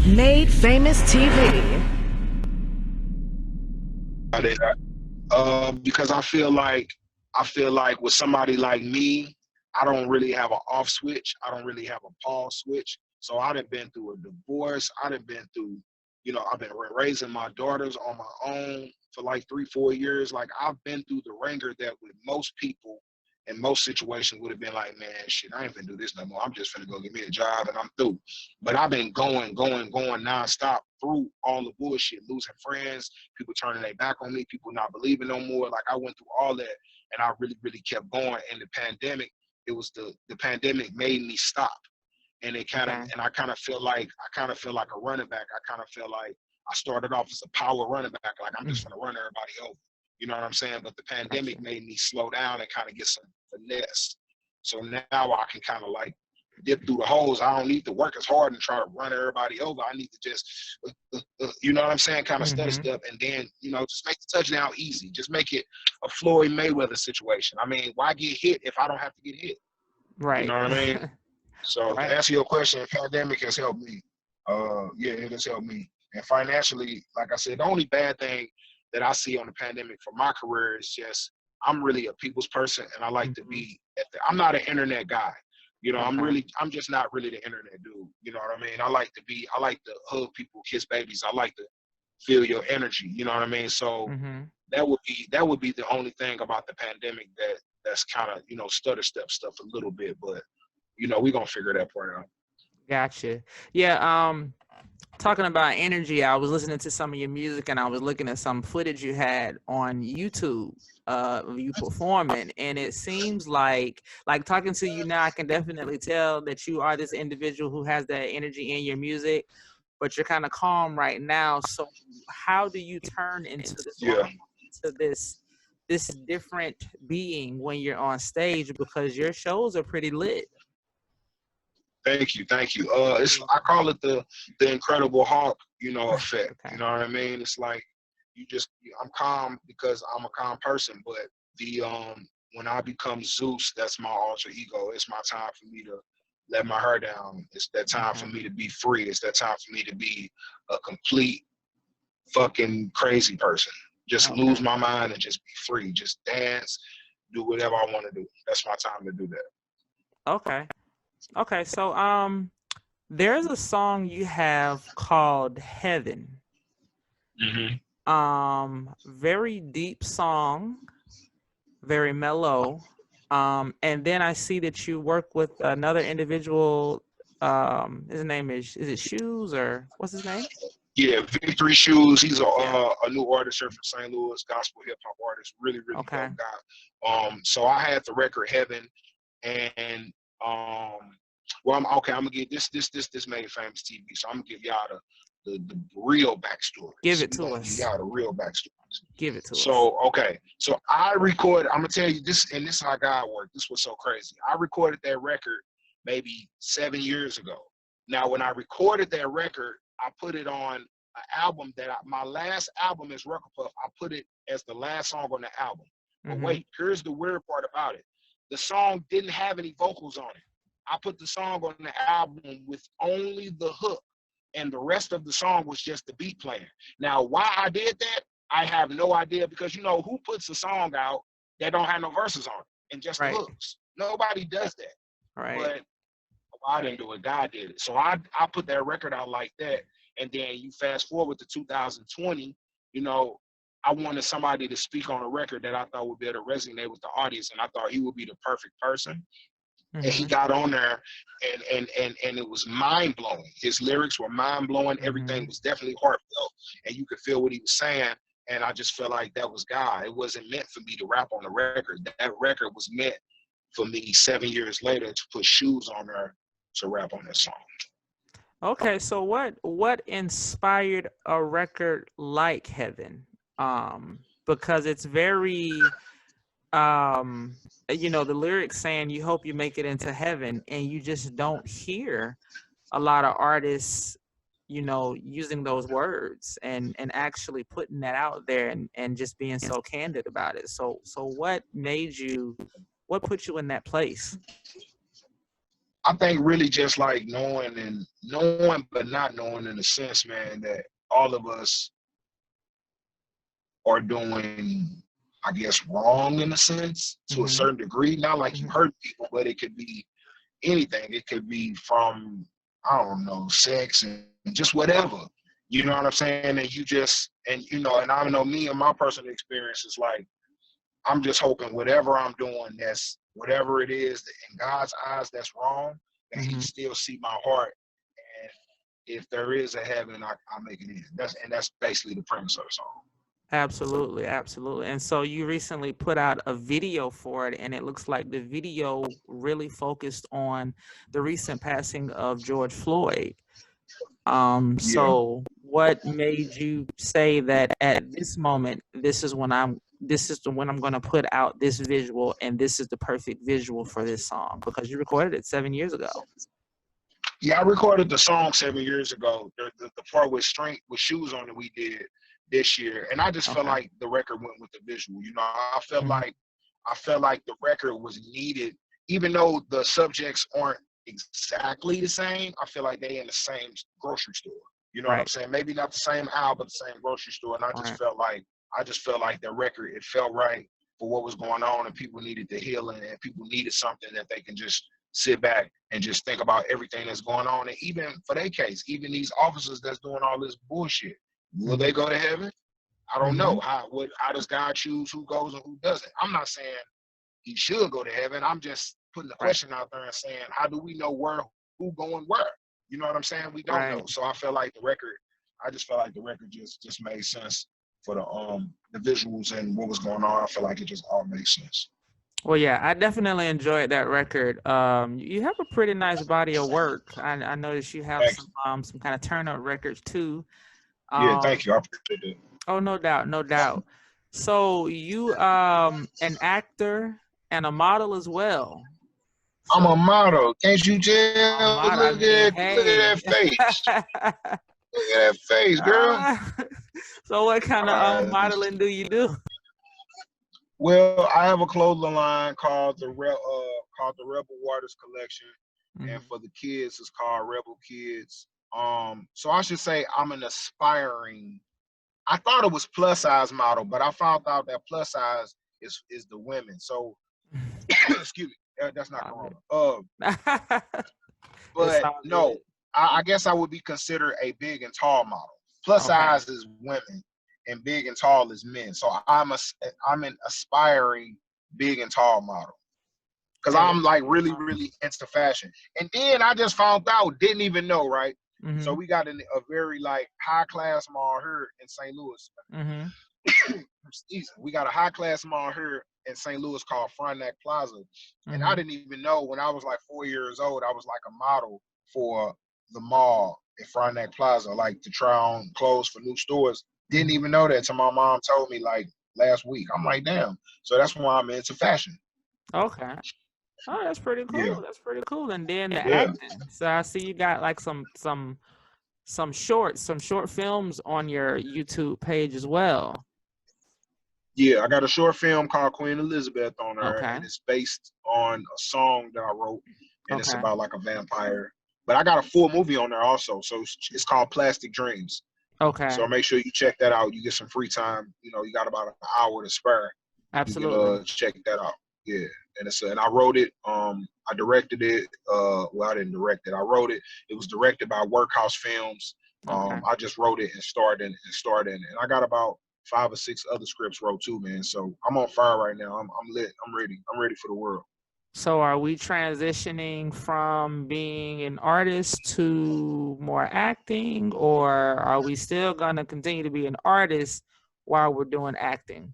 Made Famous TV. Because I feel like with somebody like me, I don't really have an off switch. I don't really have a pause switch. So I done been through a divorce. I done been through, I've been raising my daughters on my own for like 3, 4 years. Like I've been through the ringer that with most people in most situations would have been like, man, shit, I ain't finna do this no more. I'm just finna go get me a job and I'm through. But I've been going nonstop through all the bullshit, losing friends, people turning their back on me, people not believing no more. Like I went through all that and I really, really kept going. And the pandemic, it was the pandemic made me stop. And it kind of, Okay. and I kind of feel like a running back. I kind of feel like I started off as a power running back, like I'm just gonna run everybody over. You know what I'm saying? But the Gotcha. pandemic made me slow down and kind of get some finesse. So now I can kind of like dip through the holes. I don't need to work as hard and try to run everybody over. I need to just, you know what I'm saying, kind of study Mm-hmm. stuff and then, just make the touchdown easy. Just make it a Floyd Mayweather situation. I mean, why get hit if I don't have to get hit? You Right. know what I mean? So to Right. answer your question, pandemic has helped me. Yeah, it has helped me. And financially, like I said, the only bad thing that I see on the pandemic for my career is just I'm really a people's person, and I like to Mm-hmm. be. I'm not an internet guy. Okay. I'm just not really the internet dude. You know what I mean? I like to hug people, kiss babies. I like to feel your energy. You know what I mean? So Mm-hmm. that would be the only thing about the pandemic that's kind of stutter step stuff a little bit, but we're gonna figure that part out. Gotcha. Yeah. Talking about energy, I was listening to some of your music and I was looking at some footage you had on YouTube of you performing, and it seems like talking to you now, I can definitely tell that you are this individual who has that energy in your music, but you're kind of calm right now. So how do you turn into this or Yeah. into this different being when you're on stage, because your shows are pretty lit? Thank you, thank you. I call it the Incredible Hulk, effect. You Okay. know what I mean? It's like I'm calm because I'm a calm person, but the when I become Zeus, that's my alter ego. It's my time for me to let my hair down. It's that time for Okay. me to be free. It's that time for me to be a complete fucking crazy person. Just lose Okay. my mind and just be free. Just dance, do whatever I want to do. That's my time to do that. Okay. Okay. So there's a song you have called Heaven. Hmm. Very deep song, very mellow. And then I see that you work with another individual. His name is it Shoes, or what's his name? Yeah, Victory Shoes. He's Yeah. a new artist here from St. Louis, gospel hip hop artist. Really, really Okay. dope guy. So I had the record Heaven, and well, I'm gonna give this made famous TV. So I'm gonna give y'all the real backstory. Give So it we're to gonna give us. y'all the real backstory. Give it to us. So okay, so I record. I'm gonna tell you this, and this is how God worked. This was so crazy. I recorded that record maybe 7 years ago. Now, when I recorded that record, I put it on an album my last album is Record Puff. I put it as the last song on the album. But Mm-hmm. wait, here's the weird part about it. The song didn't have any vocals on it. I put the song on the album with only the hook, and the rest of the song was just the beat playing. Now, why I did that, I have no idea, because who puts a song out that don't have no verses on it and just the Right. hooks? Nobody does that. Right. But I didn't do it. God did it. So I put that record out like that. And then you fast forward to 2020, I wanted somebody to speak on a record that I thought would be able to resonate with the audience. And I thought he would be the perfect person. And he Mm-hmm. got on there and it was mind blowing. His lyrics were mind blowing. Everything Mm-hmm. was definitely heartfelt. And you could feel what he was saying. And I just felt like that was God. It wasn't meant for me to rap on the record. That record was meant for me 7 years later to put Shoes on there to rap on that song. Okay, so what inspired a record like Heaven? Because it's very the lyrics saying you hope you make it into heaven, and you just don't hear a lot of artists, using those words and actually putting that out there and just being so candid about it. So what put you in that place? I think really just like knowing but not knowing in a sense, man, that all of us are doing, I guess, wrong in a sense to a Mm-hmm. certain degree. Not like you Mm-hmm. hurt people, but it could be anything. It could be from, I don't know, sex and just whatever. You know what I'm saying? And you just, and you know, and I know me and my personal experience is like, I'm just hoping whatever I'm doing, that's whatever it is in God's eyes that's wrong, that He Mm-hmm. still see my heart. And if there is a heaven, I make it in. That's basically the premise of the song. Absolutely, absolutely. And so you recently put out a video for it, and it looks like the video really focused on the recent passing of George Floyd. Yeah. So what made you say that at this moment, this is the when I'm going to put out this visual, and this is the perfect visual for this song, because you recorded it 7 years ago. Yeah, I recorded the song 7 years ago. The part with shoes on it we did this year, and I just felt Okay. like the record went with the visual. You know, Mhm. I felt like the record was needed, even though the subjects aren't exactly the same. I feel like they in the same grocery store. You know what I'm Right. saying? Maybe not the same aisle, but the same grocery store. And Right. I just felt like the record, it felt right for what was going on, and people needed the healing, and people needed something that they can just sit back and just think about everything that's going on. And even for their case, even these officers that's doing all this bullshit, will Mhm. they go to heaven? I don't know. Mhm. How does God choose who goes and who doesn't? I'm not saying he should go to heaven. I'm just putting the Right. question out there and saying, how do we know who going where? You know what I'm saying? We don't know. Right. So I felt like I just felt like the record just made sense for the visuals and what was going on. I feel like it just all made sense. Well, yeah, I definitely enjoyed that record. You have a pretty nice body of work. I noticed you have Thank you. some kind of turn up records too. Yeah, Um, thank you. I appreciate it. oh, no doubt, no doubt. So you an actor and a model as well. I'm So a model. Can't you a tell? model. I mean, Look at hey. that face. Look at that face, girl. Ah, so what kind of Uh, modeling do you do? well, I have a clothing line called the Rebel Waters collection, and Mhm. for the kids, it's called Rebel Kids. So I should say I'm an aspiring. I thought it was plus size model, but I found out that plus size is the women. So excuse me, that's not All corona. good. It's But all no, good. I guess I would be considered a big and tall model. Plus Okay. size is women, and big and tall is men. So I'm an aspiring big and tall model because Hey, I'm like really into fashion. And then I just found out, didn't even know, right? So mm-hmm. we got a very like high class mall here in St. Louis. Mm-hmm. We got a high class mall here in St. Louis called Frontenac Plaza. And I Mm-hmm. didn't even know when I was like 4 years old, I was like a model for the mall in Frontenac Plaza, like to try on clothes for new stores. Didn't Mm-hmm. even know that until my mom told me like last week. I'm like, damn. So that's why I'm into fashion. Okay. Oh, that's pretty Yeah. cool. That's pretty cool. And then the Yeah. acting. So I see you got like some shorts, some short films on your YouTube page as well. Yeah, I got a short film called Queen Elizabeth on there, Okay. and it's based on a song that I wrote, and it's Okay. about like a vampire. But I got a full movie on there also, so it's called Plastic Dreams. Okay. So make sure you check that out. You get some free time. You know, you got about an hour to spare. You can Absolutely. check that out. Yeah, and I wrote it. I directed it. Well, I didn't direct it. I wrote it. It was directed by Workhouse Films. Okay. I just wrote it and starred in it. And I got about 5 or 6 other scripts wrote too, man. So I'm on fire right now. I'm lit. I'm ready. I'm ready for the world. So are we transitioning from being an artist to more acting, or are we still going to continue to be an artist while we're doing acting?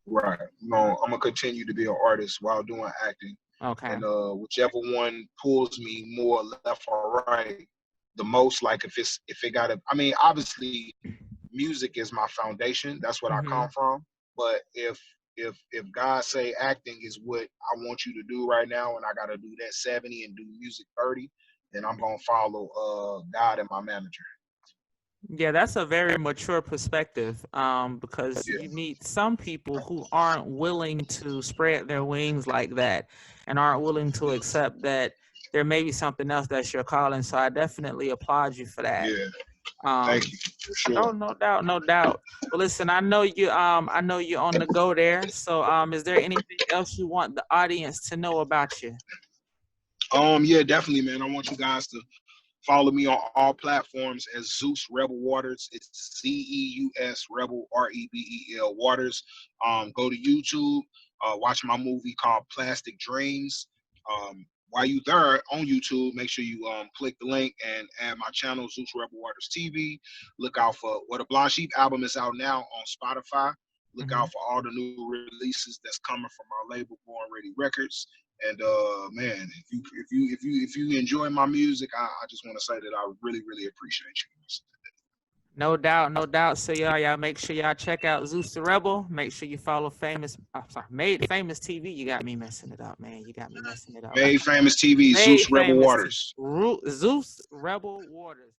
Right. No, I'm gonna continue to be an artist while doing acting, Okay. and whichever one pulls me more left or right, the most. Like if it got to, I mean, obviously, music is my foundation. That's what I Mm-hmm. come from. But if God say acting is what I want you to do right now, and I got to do that 70 and do music 30, then I'm gonna follow God and my manager. Yeah, that's a very mature perspective, because Yeah. you meet some people who aren't willing to spread their wings like that and aren't willing to accept that there may be something else that's your calling. So I definitely applaud you for that. Yeah. Um, Thank you. For sure. no doubt, no doubt. Well, listen, I know you're on the go there. So, is there anything else you want the audience to know about you? Yeah, definitely, man. I want you guys to follow me on all platforms as Zeus Rebel Waters. It's Zeus Rebel Rebel Waters. Go to YouTube. Watch my movie called Plastic Dreams. While you there on YouTube, make sure you click the link and add my channel, Zeus Rebel Waters TV. Look out for the Blind Sheep album is out now on Spotify. Look out for all the new releases that's coming from our label, Born Ready Records. And man, if you enjoy my music, I just want to say that I really appreciate you. No doubt, no doubt. So y'all make sure y'all check out Zeus the Rebel. Make sure you follow Made Famous TV. You got me messing it up, man. You got me messing it up. Made Famous TV, Made Zeus Rebel Famous Waters. Zeus Rebel Waters.